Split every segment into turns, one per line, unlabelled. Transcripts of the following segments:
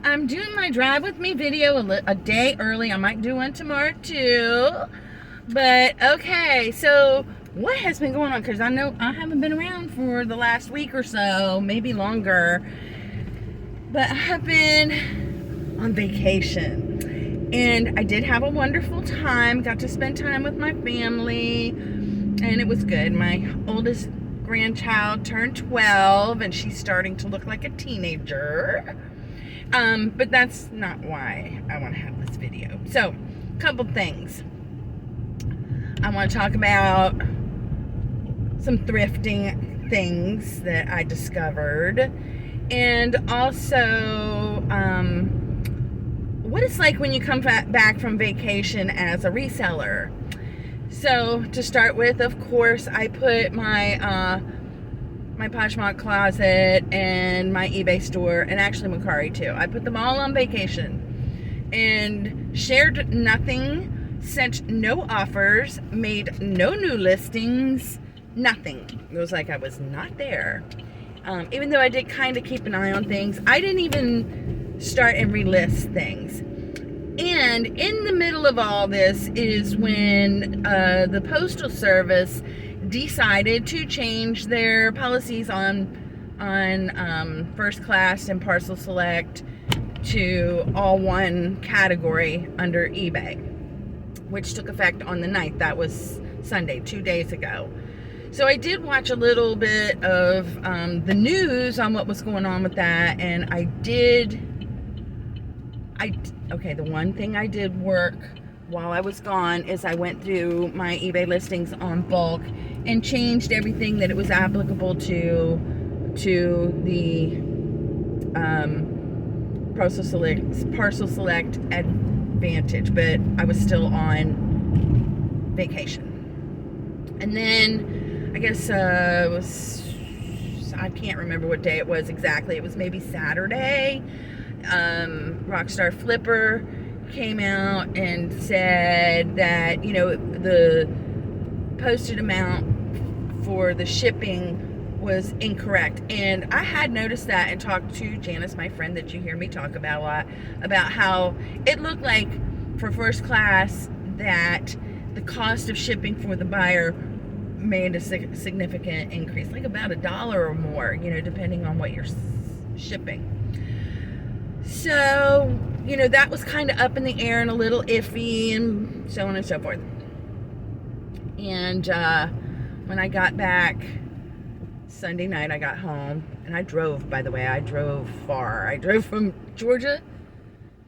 I'm doing my drive with me video a day early. I might do one tomorrow too. But okay, so what has been going on? Because I know I haven't been around for the last week or so, maybe longer. But I have been on vacation. And I did have a wonderful time. Got to spend time with my family. And it was good. My oldest grandchild turned 12 and she's starting to look like a teenager. But that's not why I want to have this video. So, a couple things. I want to talk about some thrifting things that I discovered. And also, what it's like when you come back from vacation as a reseller. So, to start with, of course, I put my my Poshmark closet and my eBay store, and actually Mercari too. I put them all on vacation and shared nothing, sent no offers, made no new listings, nothing. It was like I was not there. Even though I did kind of keep an eye on things, I didn't even start and relist things. And in the middle of all this is when the Postal Service decided to change their policies on first class and parcel select to all one category under eBay, which took effect on the 9th. That was Sunday, 2 days ago. So I did watch a little bit of the news on what was going on with that, and okay, the one thing I did work while I was gone is I went through my eBay listings on bulk and changed everything that it was applicable to the parcel select advantage, but I was still on vacation. And then I guess I can't remember what day it was exactly. It was maybe Saturday. Rockstar Flipper came out and said that, you know, the posted amount for the shipping was incorrect. And I had noticed that and talked to Janice, my friend that you hear me talk about a lot, about how it looked like for first class that the cost of shipping for the buyer made a significant increase, like about $1 or more, you know, depending on what you're shipping. So, you know, that was kind of up in the air and a little iffy and so on and so forth. And when I got back Sunday night, I got home and I drove, by the way, I drove far. I drove from Georgia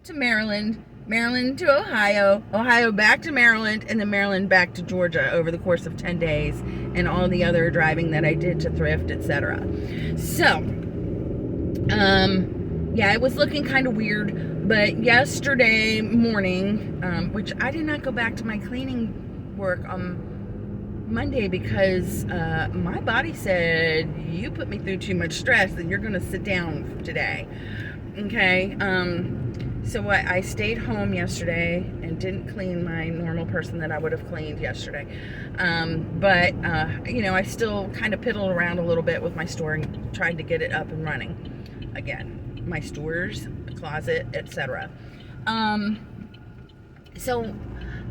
to Maryland, Maryland to Ohio, Ohio back to Maryland, and then Maryland back to Georgia over the course of 10 days and all the other driving that I did to thrift, etc. So, yeah, it was looking kind of weird, but yesterday morning, which I did not go back to my cleaning work on Monday because my body said, you put me through too much stress and you're going to sit down today. Okay, so what? I stayed home yesterday and didn't clean my normal person that I would have cleaned yesterday. But, you know, I still kind of piddled around a little bit with my store and tried to get it up and running again. My stores, closet, etc. So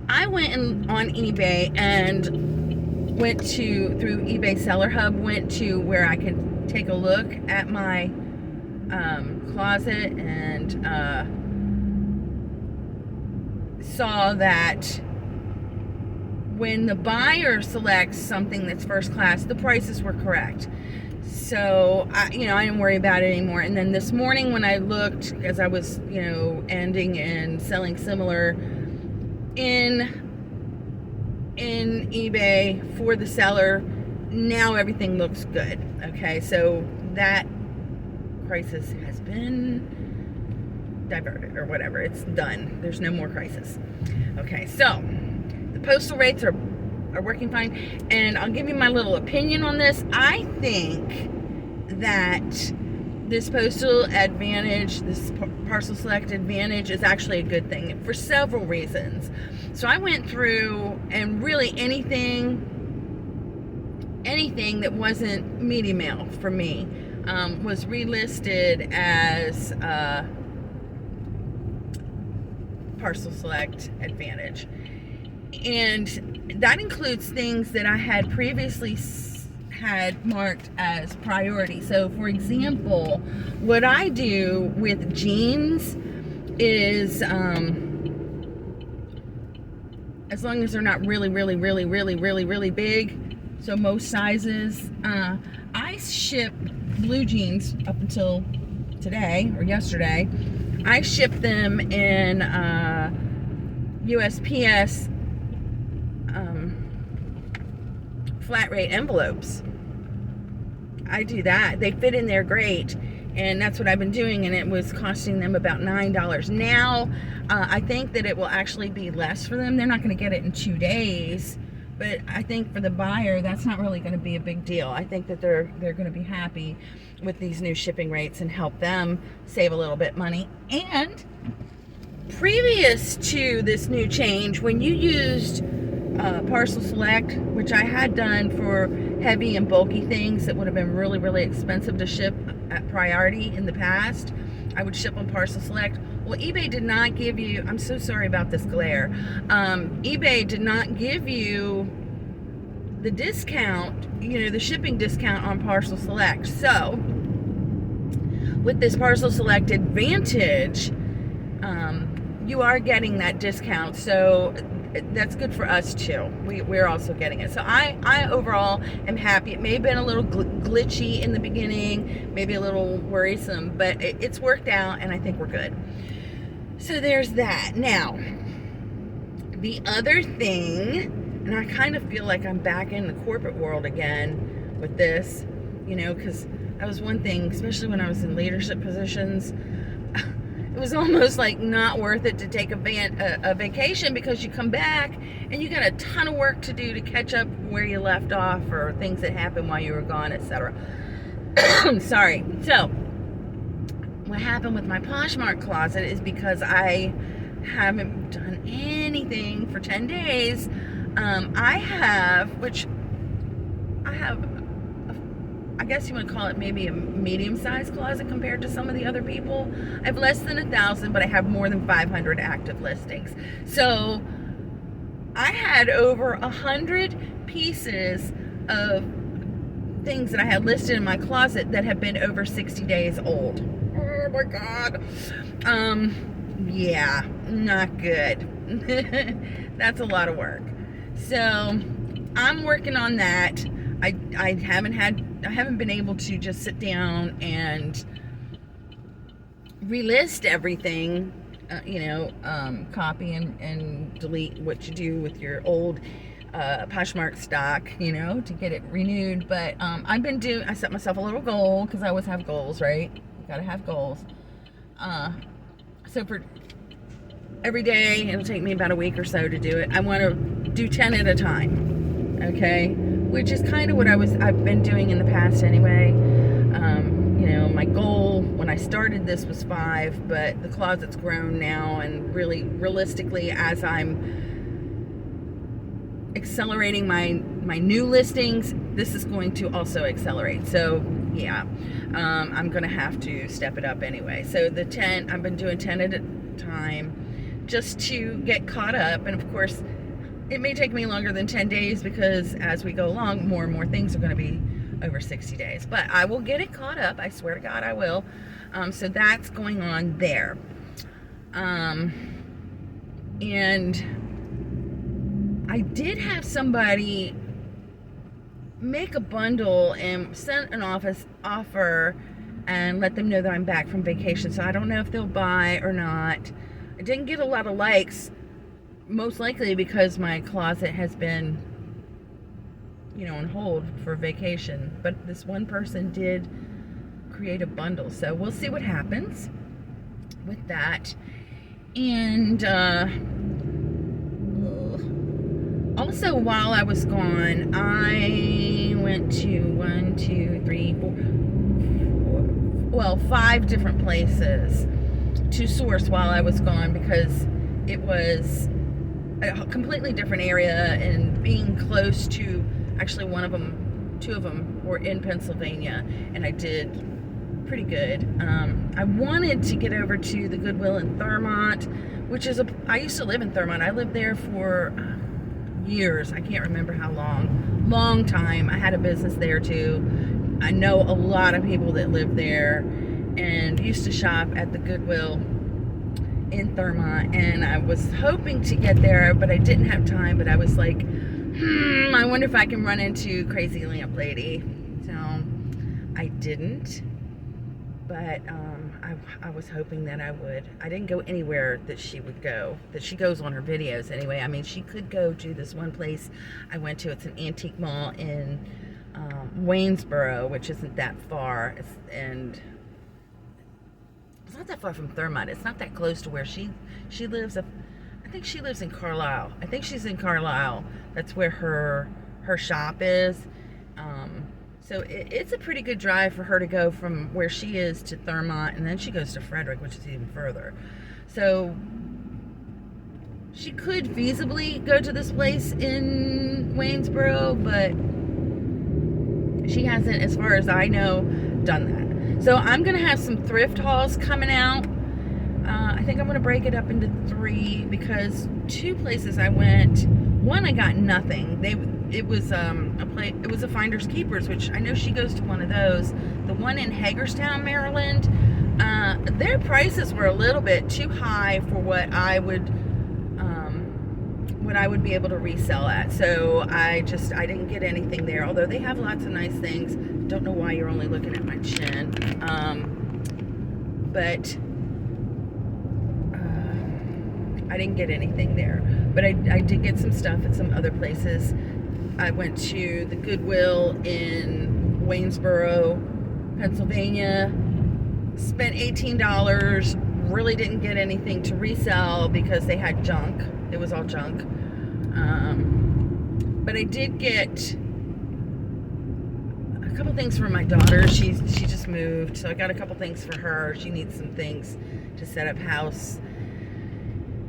I went on eBay and went through eBay Seller Hub, went to where I could take a look at my closet and saw that when the buyer selects something that's first class, the prices were correct. So, I didn't worry about it anymore. And then this morning when I looked, as I was, you know, ending and selling similar in eBay for the seller, now everything looks good. Okay, so that crisis has been diverted or whatever. It's done. There's no more crisis. Okay, so the postal rates are working fine, and I'll give you my little opinion on this. I think that this postal advantage, this parcel select advantage, is actually a good thing for several reasons. So I went through, and really anything that wasn't media mail for me was relisted as Parcel Select Advantage. And that includes things that I had previously had marked as priority. So for example, what I do with jeans is, as long as they're not really big, so most sizes, I ship blue jeans up until today or yesterday. I ship them in USPS flat rate envelopes. I do that. They fit in there great, and that's what I've been doing, and it was costing them about $9. Now I think that it will actually be less for them. They're not going to get it in 2 days, but I think for the buyer that's not really going to be a big deal. I think that they're going to be happy with these new shipping rates and help them save a little bit money. And previous to this new change, when you used Parcel Select, which I had done for heavy and bulky things that would have been really expensive to ship at priority in the past, I would ship on Parcel Select. Well, eBay did not give you, I'm so sorry about this glare, eBay did not give you the discount, the shipping discount on Parcel Select. So with this Parcel Select Advantage, you are getting that discount, so that's good for us too. We're also getting it. So I overall am happy. It may have been a little glitchy in the beginning, maybe a little worrisome, but it's worked out, and I think we're good. So there's that. Now, the other thing, and I kind of feel like I'm back in the corporate world again with this, because that was one thing, especially when I was in leadership positions. It was almost like not worth it to take a vacation, because you come back and you got a ton of work to do to catch up where you left off or things that happened while you were gone, etc. Sorry. So what happened with my Poshmark closet is because I haven't done anything for 10 days. I have, I guess you would call it maybe a medium-sized closet compared to some of the other people. I have less than 1,000, but I have more than 500 active listings. So I had over 100 pieces of things that I had listed in my closet that have been over 60 days old. Oh my God. Yeah, not good. That's a lot of work. So I'm working on that. I haven't been able to just sit down and relist everything, copy and delete what you do with your old Poshmark stock, to get it renewed. But I set myself a little goal, because I always have goals, right? You gotta have goals. So for every day, it'll take me about a week or so to do it. I want to do 10 at a time, okay? Which is kind of what I've been doing in the past anyway. My goal when I started this was 5, but the closet's grown now, and really realistically, as I'm accelerating my new listings, this is going to also accelerate. So yeah, I'm gonna have to step it up anyway. So the 10, I've been doing 10 at a time just to get caught up, and of course it may take me longer than 10 days, because as we go along, more and more things are going to be over 60 days. But I will get it caught up. I swear to God I will. So that's going on there. And I did have somebody make a bundle and send an offer and let them know that I'm back from vacation. So I don't know if they'll buy or not. I didn't get a lot of likes, most likely because my closet has been, on hold for vacation. But this one person did create a bundle, so we'll see what happens with that. And also, while I was gone, I went to 5 different places to source while I was gone, because it was a completely different area, and being close to, actually 2 of them were in Pennsylvania, and I did pretty good. I wanted to get over to the Goodwill in Thurmont, which is I used to live in Thurmont. I lived there for years. I can't remember how long time. I had a business there too. I know a lot of people that live there and used to shop at the Goodwill in Thurmont, and I was hoping to get there, but I didn't have time. But I was like, I wonder if I can run into Crazy Lamp Lady. So I didn't, but I was hoping that I would. I didn't go anywhere that she would go, that she goes on her videos anyway. I mean, she could go to this one place I went to. It's an antique mall in Waynesboro, which isn't that far, and it's not that far from Thurmont. It's not that close to where she lives. I think she lives in Carlisle. I think she's in Carlisle. That's where her shop is. So it's a pretty good drive for her to go from where she is to Thurmont, and then she goes to Frederick, which is even further. So she could feasibly go to this place in Waynesboro, but she hasn't, as far as I know, done that. So I'm going to have some thrift hauls coming out. I think I'm going to break it up into 3, because 2 places I went, one I got nothing. It was a Finders Keepers, which I know she goes to one of those. The one in Hagerstown, Maryland, their prices were a little bit too high for what I would be able to resell at. So I didn't get anything there, although they have lots of nice things. Don't know why you're only looking at my chin. But I didn't get anything there. But I did get some stuff at some other places. I went to the Goodwill in Waynesboro, Pennsylvania, spent $18, really didn't get anything to resell because they had junk. It was all junk. But I did get a couple things for my daughter. She just moved, so I got a couple things for her. She needs some things to set up house.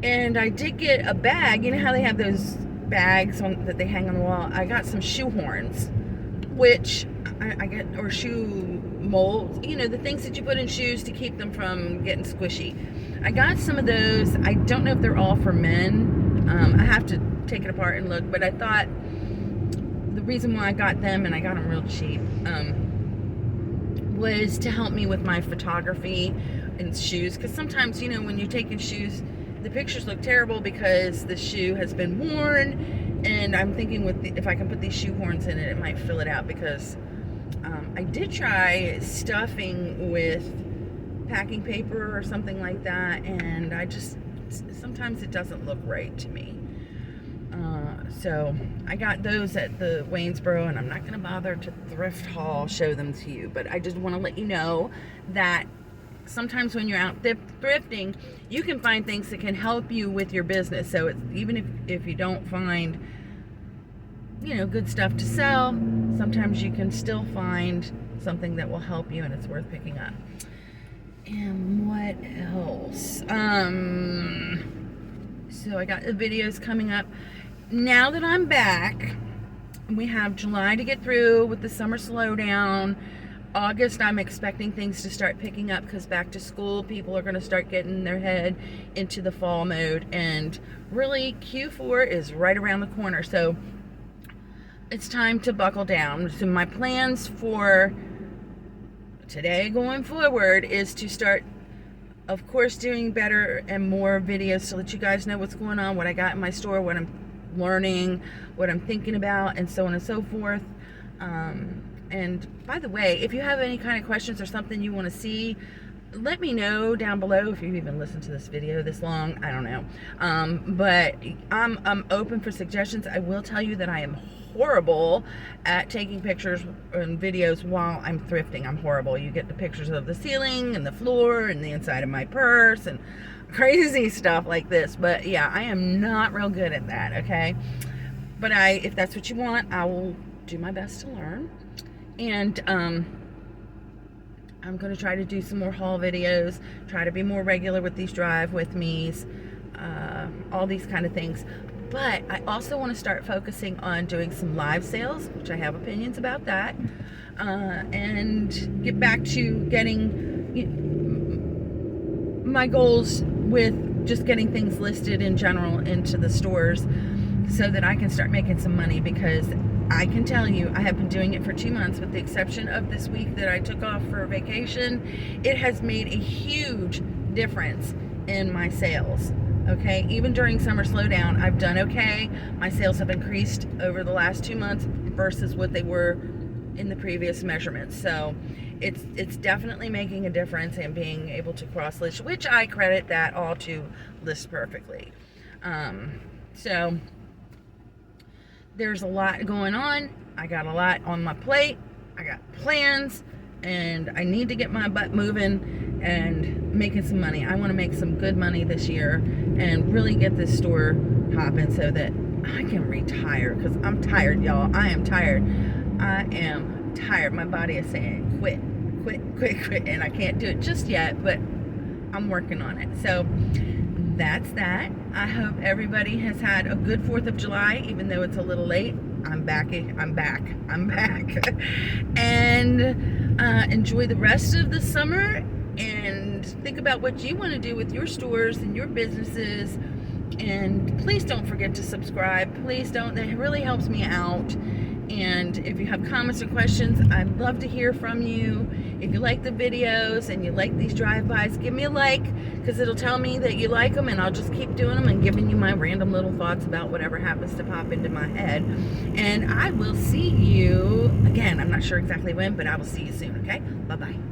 And I did get a bag. You know how they have those bags that they hang on the wall? I got some shoe horns, which I get, or shoe molds, you know, the things that you put in shoes to keep them from getting squishy. I got some of those. I don't know if they're all for men. I have to take it apart and look, but I thought the reason why I got them, and I got them real cheap, was to help me with my photography and shoes, because sometimes, you know, when you're taking shoes, the pictures look terrible because the shoe has been worn, and I'm thinking if I can put these shoe horns in it, it might fill it out, because I did try stuffing with packing paper or something like that, and sometimes it doesn't look right to me. So I got those at the Waynesboro, and I'm not going to bother to thrift haul show them to you, but I just want to let you know that sometimes when you're out thrifting, you can find things that can help you with your business. So it's, even if you don't find, you know, good stuff to sell, sometimes you can still find something that will help you, and it's worth picking up. And what else? So I got the videos coming up. Now that I'm back, we have July to get through with the summer slowdown. August, I'm expecting things to start picking up, because back to school, people are going to start getting their head into the fall mode, and really Q4 is right around the corner, so it's time to buckle down. So my plans for today going forward is to start, of course, doing better and more videos to let you guys know what's going on, what I got in my store, what I'm learning, what I'm thinking about, and so on and so forth. And by the way, if you have any kind of questions or something you want to see, let me know down below. If you've even listened to this video this long, I don't know. But I'm open for suggestions. I will tell you that I am horrible at taking pictures and videos while I'm thrifting. I'm horrible. You get the pictures of the ceiling and the floor and the inside of my purse and crazy stuff like this. But yeah, I am not real good at that, okay? But if that's what you want, I will do my best to learn. And I'm going to try to do some more haul videos, try to be more regular with these drive with me's, all these kind of things. But I also want to start focusing on doing some live sales, which I have opinions about that, and get back to getting my goals with just getting things listed in general into the stores so that I can start making some money, because I can tell you, I have been doing it for 2 months, with the exception of this week that I took off for vacation. It has made a huge difference in my sales. Okay, even during summer slowdown, I've done okay. My sales have increased over the last 2 months versus what they were in the previous measurements. So it's definitely making a difference, and being able to cross list, which I credit that all to List Perfectly. So there's a lot going on. I got a lot on my plate. I got plans, and I need to get my butt moving and making some money. I want to make some good money this year and really get this store hopping so that I can retire, because I'm tired, y'all. I am tired. I am tired. My body is saying quit, and I can't do it just yet, but I'm working on it. So that's that. I hope everybody has had a good 4th of July, even though it's a little late. I'm back. And enjoy the rest of the summer, and think about what you want to do with your stores and your businesses. And please don't forget to subscribe. Please don't. That really helps me out. And if you have comments or questions, I'd love to hear from you. If you like the videos and you like these drive-bys, give me a like, because it'll tell me that you like them, and I'll just keep doing them and giving you my random little thoughts about whatever happens to pop into my head. And I will see you again. I'm not sure exactly when, but I will see you soon, okay? Bye-bye.